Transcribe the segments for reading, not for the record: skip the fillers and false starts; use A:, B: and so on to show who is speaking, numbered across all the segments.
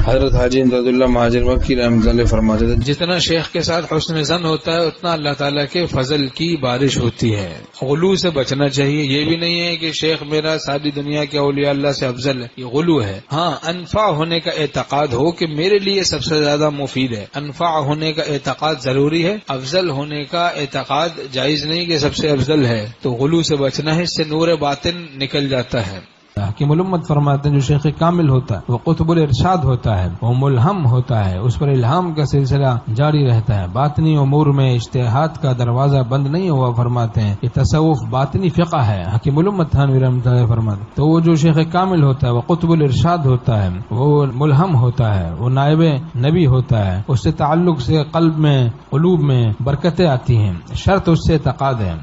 A: حضرت حاجی امداد اللہ مہاجر مکی رحمۃ اللہ فرماتے تھے
B: جتنا شیخ کے ساتھ حسن ظن ہوتا ہے اتنا اللہ تعالیٰ کے فضل کی بارش ہوتی ہے. غلو سے بچنا چاہیے. یہ بھی نہیں ہے کہ شیخ میرا ساری دنیا کے اولیاء اللہ سے افضل ہے، یہ غلو ہے. ہاں، انفع ہونے کا اعتقاد ہو کہ میرے لیے سب سے زیادہ مفید ہے، انفع ہونے کا اعتقاد ضروری ہے. افضل ہونے کا اعتقاد جائز نہیں کہ سب سے افضل ہے. تو غلو سے بچنا ہے، اس سے نور باطن نکل جاتا ہے.
C: حکیم الامت فرماتے ہیں جو شیخ کامل ہوتا ہے وہ قطب الارشاد ہوتا ہے، وہ ملہم ہوتا ہے، اس پر الہام کا سلسلہ جاری رہتا ہے. باطنی امور میں اجتہاد کا دروازہ بند نہیں ہوا. فرماتے ہیں کہ تصوف باطنی فقہ ہے. حکیم الامت تھانوی رحمۃ اللہ فرماتے ہیں تو وہ جو شیخ کامل ہوتا ہے وہ قطب الارشاد ہوتا ہے، وہ ملہم ہوتا ہے، وہ نائب نبی ہوتا ہے. اس سے تعلق سے قلب میں قلوب میں برکتیں آتی ہیں. شرط اس سے اعتقاد ہے.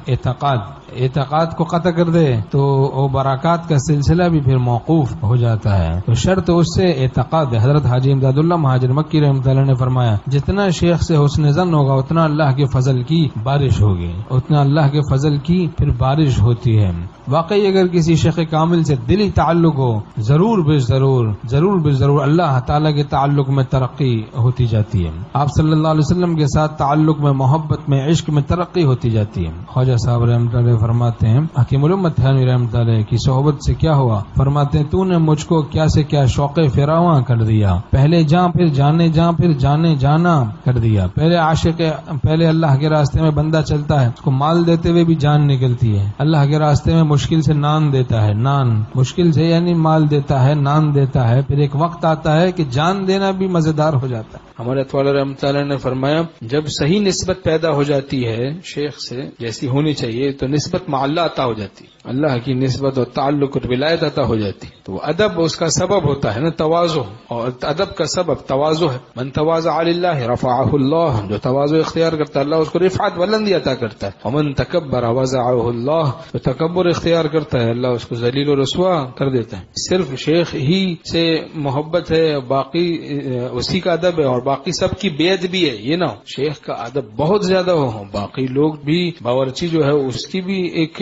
C: اعتقاد کو قطع کر دے تو وہ برکات کا سلسلہ بھی پھر موقوف ہو جاتا ہے. تو شرط اس سے اعتقاد ہے. حضرت حاجی امداد اللہ مہاجر مکی رحمۃ اللہ نے فرمایا جتنا شیخ سے حسن ظن ہوگا اتنا اللہ کے فضل کی بارش ہوگی، اتنا اللہ کے فضل کی پھر بارش ہوتی ہے. واقعی اگر کسی شیخ کامل سے دلی تعلق ہو ضرور بے ضرور اللہ تعالیٰ کے تعلق میں ترقی ہوتی جاتی ہے. آپ صلی اللہ علیہ وسلم کے ساتھ تعلق میں، محبت میں، عشق میں ترقی ہوتی جاتی ہے. خواجہ صاحب رحمۃ اللہ فرماتے ہیں حکیم الامت تھانوی رحمۃ اللہ کی صحبت سے کیا ہوا؟ فرماتے ہیں تو نے مجھ کو کیا سے کیا شوق فراواں کر دیا. پہلے جاں پھر جانے جاں پھر جانے جانا کر دیا. پہلے اللہ کے راستے میں بندہ چلتا ہے، اس کو مال دیتے ہوئے بھی جان نکلتی ہے. اللہ کے راستے میں مشکل سے نان دیتا ہے، نان مشکل سے یعنی مال دیتا ہے، نان دیتا ہے. پھر ایک وقت آتا ہے کہ جان دینا بھی مزیدار ہو جاتا ہے.
B: ہمارے اطوال رحمۃ اللہ نے فرمایا جب صحیح نسبت پیدا ہو جاتی ہے شیخ سے جیسی ہونی چاہیے تو نسبت مع اللہ عطا ہو جاتی، اللہ کی نسبت اور تعلق اور ولایت عطا ہو جاتی. تو ادب اس کا سبب ہوتا ہے نا، تواضع، اور ادب کا سبب تواضع ہے. من تواضع للہ رفعہ اللہ، جو تواضع اختیار کرتا ہے اللہ اس کو رفعت بلندی عطا کرتا ہے. ومن تکبر وضعہ اللہ، جو تکبر اختیار کرتا ہے اللہ اس کو ذلیل و رسوا کر دیتا ہے. صرف شیخ ہی سے محبت ہے، باقی اسی کا ادب ہے، اور باقی سب کی بے ادبی ہے. یہ نہ ہو شیخ کا ادب بہت زیادہ ہو، باقی لوگ بھی باورچی جو ہے اس کی بھی ایک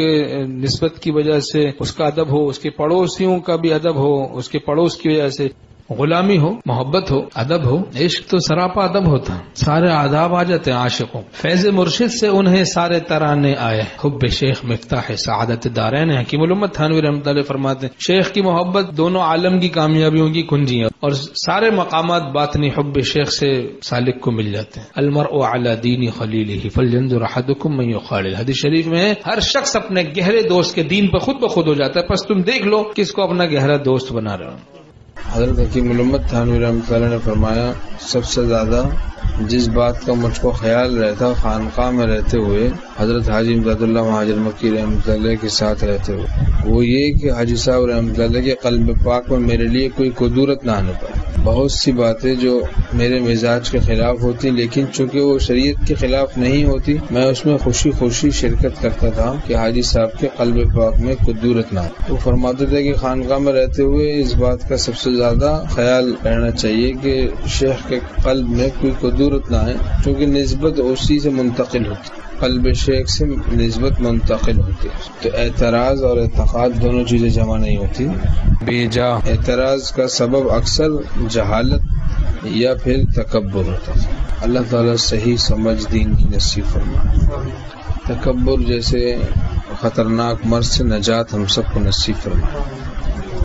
B: نسبت کی وجہ سے اس کا ادب ہو، اس کے پڑوسیوں کا بھی ادب ہو، اس کے پڑوس کی وجہ سے غلامی ہو، محبت ہو، ادب ہو. عشق تو سراپا ادب ہوتا ہے، سارے آداب آ جاتے ہیں عاشقوں. فیض مرشد سے انہیں سارے ترانے آئے، حب شیخ مفتاح سعادت دارین. حکیم الامت تھانوی رحمۃ اللہ فرماتے ہیں شیخ کی محبت دونوں عالم کی کامیابیوں کی کنجی ہے، اور سارے مقامات باطنی حب شیخ سے سالک کو مل جاتے ہیں. المرء علی دین خلیلہ فلینظر احدکم من یخالل. حدیث شریف میں ہے ہر شخص اپنے گہرے دوست کے دین پر خود بخود ہو جاتا ہے، پس تم دیکھ لو کس کو اپنا گہرا دوست بنا رہے ہو.
A: حضرت حکیم الامت تھانوی رحمۃ اللہ نے فرمایا سب سے زیادہ جس بات کا مجھ کو خیال رہتا خانقاہ میں رہتے ہوئے حضرت حاجی امداد اللہ مہاجر مکی رحمۃ اللہ کے ساتھ رہتے ہوئے وہ یہ کہ حاجی صاحب رحمۃ اللہ کے قلب پاک میں میرے لیے کوئی قدورت نہ آنے پائے. بہت سی باتیں جو میرے مزاج کے خلاف ہوتی لیکن چونکہ وہ شریعت کے خلاف نہیں ہوتی میں اس میں خوشی شرکت کرتا تھا کہ حاجی صاحب کے قلب پاک میں قدورت نہ آئے. وہ فرماتے تھے کہ خانقاہ میں رہتے ہوئے اس بات کا سب سے زیادہ خیال رہنا چاہیے کہ شیخ کے قلب میں کوئی قدورت نہ آئے، کیونکہ نسبت اسی سے منتقل ہوتی، قلب شیخ سے نسبت منتقل ہوتی ہے. تو اعتراض اور اعتقاد دونوں چیزیں جمع نہیں ہوتی. بے جا اعتراض کا سبب اکثر جہالت یا پھر تکبر ہوتا ہے. اللہ تعالیٰ صحیح سمجھ دین کی نصیب فرمائے. تکبر جیسے خطرناک مرض سے نجات ہم سب کو نصیب فرمائے.